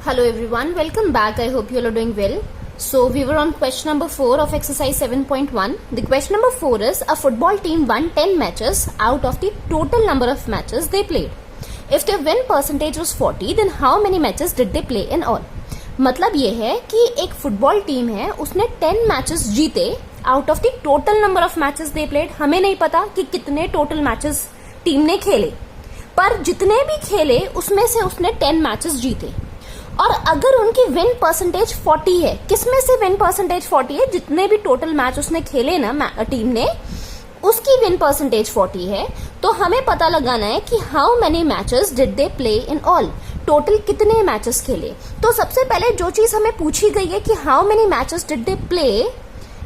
Hello everyone, welcome back. I hope you all are doing well. So we were on question number 4 of exercise 7.1. The question number 4 is a football team won 10 matches out of the total number of matches they played. If their win percentage was 40, then how many matches did they play in all? मतलब ये है कि एक football team है, उसने 10 matches जीते out of the total number of matches they played. हमें नहीं पता कि कितने टोटल मैचेस टीम ने खेले, पर जितने भी खेले उसमें से उसने 10 मैचेस जीते. और अगर उनकी विन परसेंटेज 40 है, किसमें से विन परसेंटेज 40 है? जितने भी टोटल मैच उसने खेले ना टीम ने, उसकी विन परसेंटेज 40 है. तो हमें पता लगाना है कि how many matches did they play in all, total कितने मैचेस खेले. तो सबसे पहले जो चीज हमें पूछी गई है कि how many matches did they play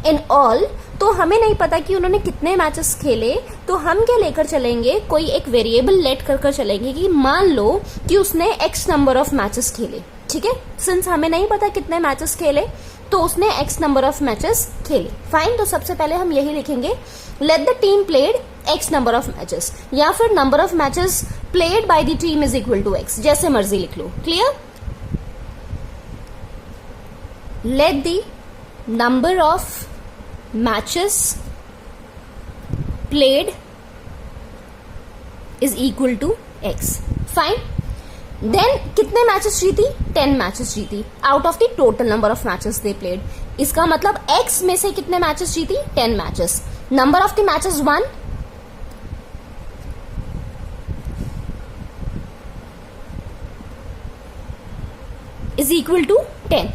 in all, तो हमें नहीं पता कि उन्होंने कितने मैचेस खेले. तो हम क्या लेकर चलेंगे, कोई एक वेरिएबल लेट कर चलेंगे कि मान लो कि उसने एक्स नंबर ऑफ मैचेस खेले. ठीक है, सिंस हमें नहीं पता कितने मैचेस खेले तो उसने एक्स नंबर ऑफ मैचेस खेले. फाइन. तो सबसे पहले हम यही लिखेंगे, let the team played X number of matches, या फिर number of matches played by the team is equal to X, जैसे मर्जी लिख लो. Clear? Let the number of matches played is equal to X. Fine. Then कितने matches जीती? 10 matches जीती out of the total number of matches they played. इसका मतलब x में से कितने मैचेस जीती? 10 matches. Number of the matches 1, is equal to 10.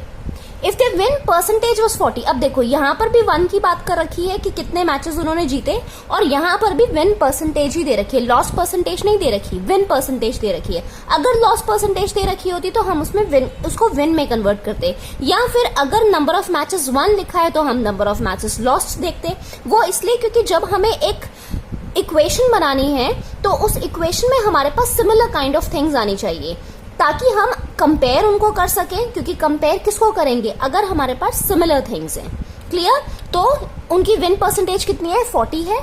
If the win percentage was 40. अब देखो यहां पर भी 1 की बात कर रखी है कि कितने मैचेस उन्होंने जीते, और यहां पर भी विन परसेंटेज ही दे रखी है, लॉस परसेंटेज नहीं दे रखी, विन परसेंटेज दे रखी है. अगर लॉस परसेंटेज दे रखी होती तो हम उसमें उसको विन में कन्वर्ट करते, या फिर अगर नंबर ऑफ मैचेस 1 लिखा है तो हम नंबर ऑफ मैचेस लॉस्ट देखते. वो इसलिए क्योंकि जब हमें एक इक्वेशन बनानी है तो उस इक्वेशन में हमारे पास सिमिलर काइंड ऑफ थिंग्स आनी चाहिए, ताकि हम कंपेयर उनको कर सकें. क्योंकि कंपेयर किसको करेंगे? अगर हमारे पास सिमिलर थिंग्स हैं. क्लियर? तो उनकी विन परसेंटेज कितनी है? 40 है.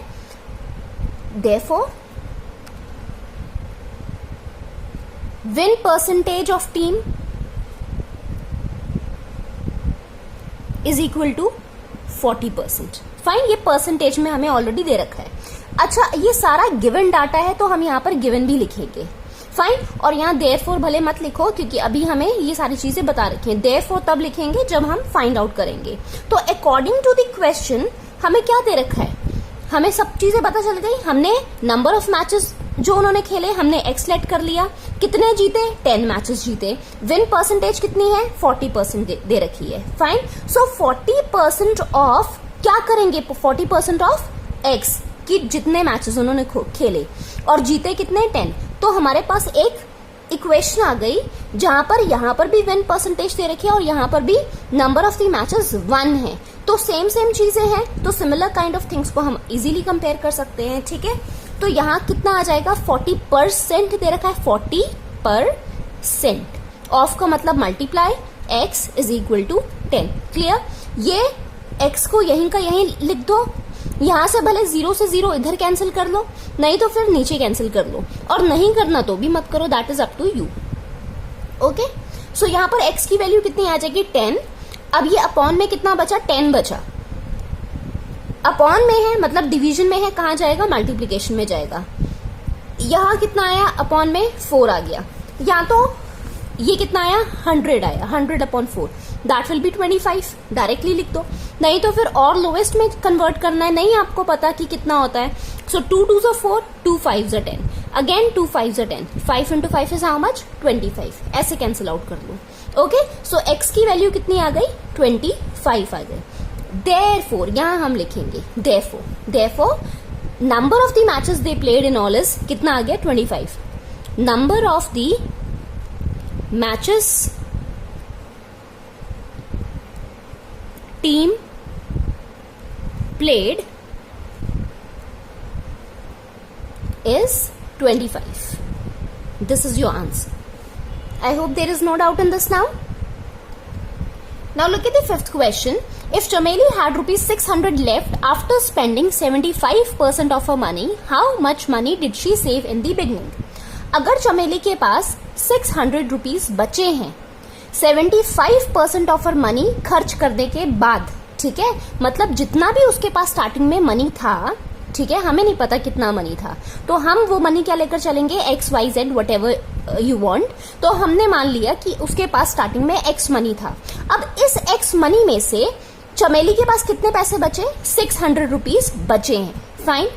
Therefore win percentage of team is equal to 40%. Fine. ये परसेंटेज में हमें ऑलरेडी दे रखा है. अच्छा, ये सारा गिवन डाटा है तो हम यहां पर गिवन भी लिखेंगे. फाइन. और यहाँ देयरफॉर भले मत लिखो क्योंकि अभी हमें ये सारी चीजें बता रखी हैं. देयरफॉर तब लिखेंगे जब हम फाइंड आउट करेंगे. तो अकॉर्डिंग टू द क्वेश्चन हमें क्या दे रखा है? हमें सब चीजें पता चल गई. हमने नंबर ऑफ मैचेस जो उन्होंने खेले हमने एक्स लेट कर लिया. कितने जीते? 10 मैचेस जीते. विन परसेंटेज कितनी है? 40% दे रखी है. फाइन. सो 40% ऑफ क्या करेंगे? 40% ऑफ एक्स कि जितने मैचेस उन्होंने खेले, और जीते कितने? 10. तो हमारे पास एक इक्वेशन आ गई जहां पर यहां पर भी विन परसेंटेज दे रखी है और यहां पर भी नंबर ऑफ द मैचेस 1 है. तो सेम चीजें हैं, तो सिमिलर काइंड ऑफ थिंग्स को हम इजीली कंपेयर कर सकते हैं. ठीक है, तो यहां कितना आ जाएगा? 40% दे रखा है. 40% ऑफ का मतलब multiply x is equal to 10. Clear? ये एक्स को यहीं का यहीं लिख दो. यहां से भले 0 से 0 इधर कैंसिल कर लो, नहीं तो फिर नीचे कैंसिल कर लो, और नहीं करना तो भी मत करो. That is up to you. Okay. So यहां पर x की वैल्यू कितनी आ जाएगी? 10. अब ये अपॉन में कितना बचा? 10 बचा. अपॉन में है मतलब डिवीजन में है, कहां जाएगा? मल्टीप्लीकेशन में जाएगा. यहां कितना आया? अपॉन में 4 आ गया. या तो ये कितना आया? 100 आया. 100 upon 4 that will be 25. Directly लिख दो. नहीं तो फिर और लोवेस्ट में कन्वर्ट करना है. नहीं आपको पता कि कितना होता है. सो 2 2s are 4, 2 5s are 10. Again 2 5s are 10. 5 into 5 is how much? 25. ऐसे कैंसिल आउट कर लो. ओके. सो x की वैल्यू कितनी आ गई? 25 आ गई. देयरफॉर यहां हम लिखेंगे therefore number of the matches they played in all is कितना आ गया? 25. Number of the matches team played is 25. This is your answer. I hope there is no doubt in this now. Now look at the fifth question. If Chameli had rupees 600 left after spending 75% of her money, how much money did she save in the beginning? अगर चमेली के पास 600 rupees बचे हैं 75% of her money खर्च करने के बाद, ठीक है, मतलब जितना भी उसके पास स्टार्टिंग में मनी था, ठीक है, हमें नहीं पता कितना मनी था, तो हम वो मनी क्या लेकर चलेंगे, x y z whatever you want. तो हमने मान लिया कि उसके पास स्टार्टिंग में एक्स मनी था। अब इस एक्स मनी में से चमेली के पास कितने पैसे बचे, 600 रुपीज बचे हैं, फाइन।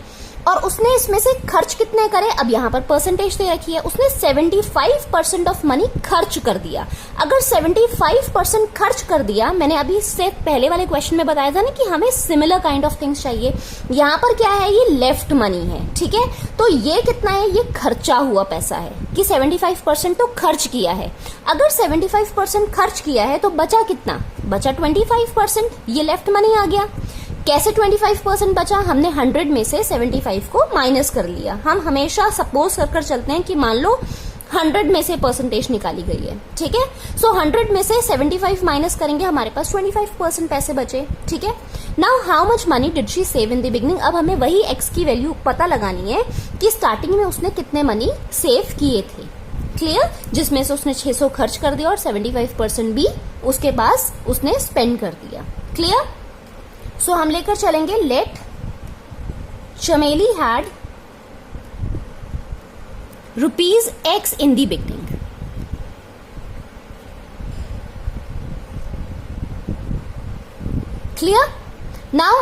और उसने इसमें से खर्च कितने करे, अब यहां पर परसेंटेज दे रखी है, उसने 75% ऑफ मनी खर्च कर दिया। अगर 75% खर्च कर दिया, मैंने अभी इससे पहले वाले क्वेश्चन में बताया था ना कि हमें सिमिलर काइंड ऑफ थिंग्स चाहिए, यहां पर क्या है, ये लेफ्ट मनी है, ठीक है। तो ये कितना है, ये खर्चा हुआ पैसा है कि 75% तो खर्च किया है। अगर 75% खर्च किया है तो बचा कितना, बचा 25%, ये लेफ्ट मनी आ गया। कैसे 25% बचा, हमने 100 में से 75 को माइनस कर लिया। हम हमेशा सपोज कर चलते हैं कि मान लो 100 में से परसेंटेज निकाली गई है, ठीक है। सो 100 में से 75 माइनस करेंगे, हमारे पास 25% पैसे बचे, ठीक है। Now how much money did she save in the beginning. अब हमें वही एक्स की वैल्यू पता लगानी है कि स्टार्टिंग में उसने कितने मनी सेव किए थे, क्लियर, जिसमें से उसने 600 खर्च कर दिया और 75% भी उसके पास उसने स्पेंड कर दिया, क्लियर। सो हम लेकर चलेंगे, लेट चमेली had ₹X in the beginning. Clear? Now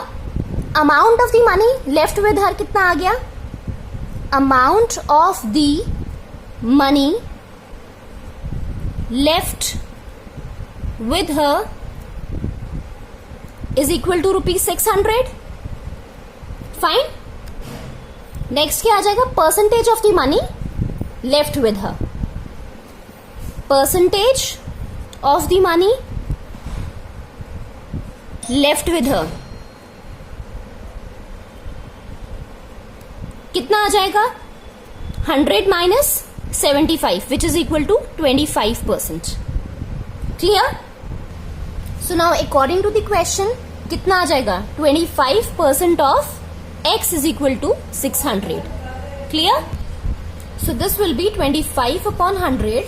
amount of the money left with her कितना आ गया, amount of the money left with her is equal to ₹600. Fine. Next क्या आ जाएगा, percentage of the money left with her, percentage of the money left with her कितना आ जाएगा, 100 minus 75 which is equal to 25%, clear. So now according to the question कितना आ जाएगा, 25% ऑफ x is equal to 600, clear. So this will be 25 upon 100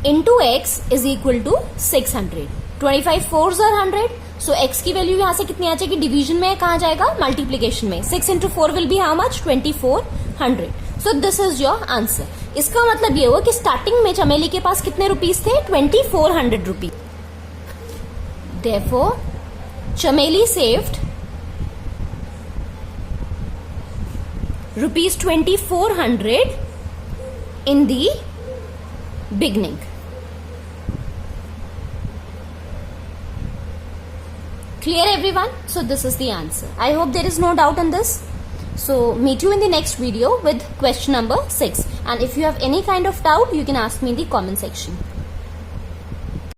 into x is equal to 600. 25 4s are 100. So x की value यहां से कितनी आ जाएगी, division में कहां जाएगा, मल्टीप्लीकेशन में। 6 into 4 will be how much, 2400. So this is your answer. इसका मतलब ये हुआ कि स्टार्टिंग में चमेली के पास कितने रुपीस थे, 2400 rupees. Therefore, Chameli saved ₹2400 in the beginning. Clear everyone? So this is the answer. I hope there is no doubt in this. So meet you in the next video with question number 6. And if you have any kind of doubt, you can ask me in the comment section.